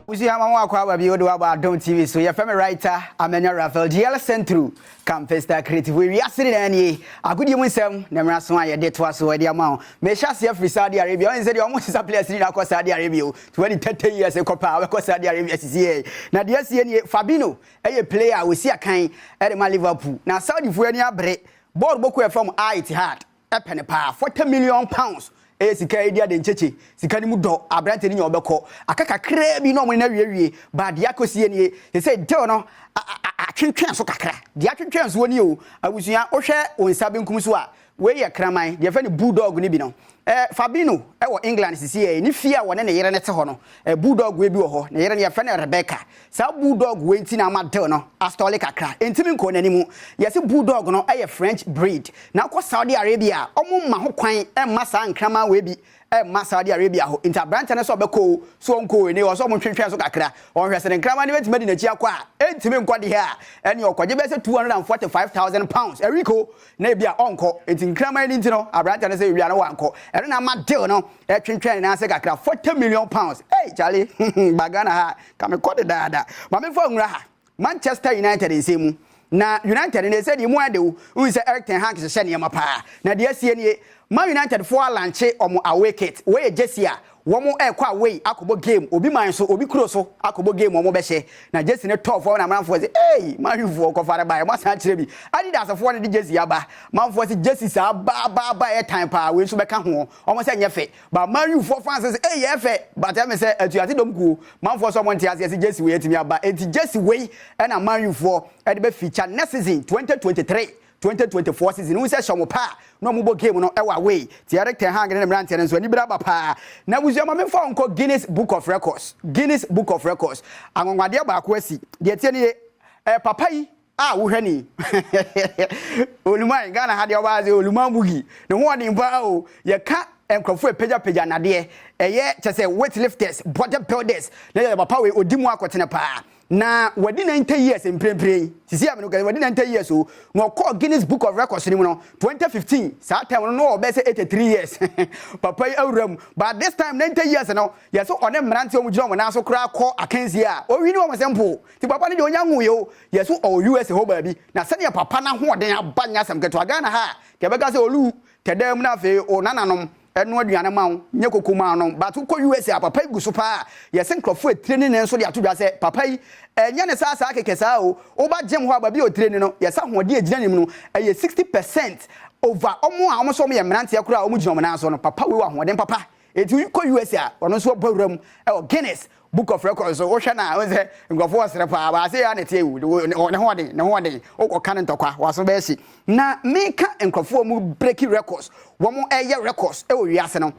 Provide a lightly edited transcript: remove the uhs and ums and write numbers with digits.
We have one kwa bi odo aba Adom TV so your family writer Amenya Rafael GL Central Campesta Creative we asiri na ni agudi mu nsem na mra so aye de to aso de ama me sha se free Saudi Arabia on say de omo sisa players ni na ko Saudi Arabia 20 years e kopa we ko Saudi Arabia sisi na de asie ni Fabinho eye player we si akan e de ma Liverpool na Saudi fu ani abre board boku e from Al Ittihad e pene pa 40 million pounds sika idia de ncheche sika ni mu do abrante ni obekọ akaka kra bi no mo na wie ba dia kosie ni say deal no atwentwen so kakra dia atwentwen so ni o abusua ohwe onsa benkum so a we ye kraman dia fa ni bulldog ni bi no Fabinho e wo England sisi ni fia wona ne yere ne te ho no bulldog we bi wo ho ne yere ne fa ne Rebecca sa bulldog we nti na ma deal no astole kakra entimi nko nani mu yesi bulldog no e French breed na ko Saudi Arabia omo ma ho kwan e ma sa nkrama we bi ma Saudi Arabia ho inta branch na so beko so nko ni o so mo twentwen so kakra on hwese ne nkrama ne betime de na chi akwa entimi nko de ha ene okwaje be se 245,000 pounds eriko na bia onko enti nkrama ni nti no branch na se wi na wanko ene na ma deal no twentwen na se kakra 40 million pounds hey Charlie bagana ha kame kode dada ma me fo nwra ha Manchester United nsemu na United ne se di mu ade wo se Eric ten Hag se ne ma na de asie ne Man United for lanche omo away kit we Jesse a womo ekwa away akobo game obi man so obi kuro so akobo game omo be hye na Jesse ne top for na manfo say hey man you ko fara ba ma san kire bi Adidas for ne Jesse aba manfo say Jesse sa ba e time pa we so be ka ho omo say nyefe ba man you for fans say hey yefe but am say atuate dom ku manfo so mo ntia say Jesse we etimi aba enti Jesse we na man you for e de be feature next season 2024 season we say shomo pa no mo game no e wa way ti Eric ten Hag ne mrante ne so ani bra ba pa na buzu ma me fa onko Guinness Book of Records angonwade ba ko asi de tie ne papa yi wo hwe ni oluman Ghana ha de obaze oluman bugi ne ho ode mpa o ye ka enkrofo peja na de eye chese weightlifters bodybuilders na papa we odimu akotene pa na wadi 90 years mprempren sisi am no wadi 90 years o no call Guinness Book of Records ni mu no 2015 sa time no be say 83 years papa yi awram but this time 90 years no yes on them mrante o mu gina o na so kra call akansi a o wi ni o sempo ti papa ni de onya nwu yo yes o US ho ba bi na se ne papa na ho oden abanya sam keto Ghana ha ke be ga say olu tedam na fe o nananom eno aduane ma wo nye kokoma no but ko USA papa igusu pa yes nkrofo training ne so de atodwa se papa yi enya ne sa kekesa o ba gem ho aba bi o training no yes ahode agina nim no 60% over omo a omo so me mrante akura omo gina omo na so no papa we wa hoden papa eti ko USA ono so bawram e Guinness Book of Records so wo hwe na wo se nkrofo osere pa ba se ya ne tie ne hoden o kan ntokwa waso be si na meka nkrofo mu break records wo mo eye records e wo wiase no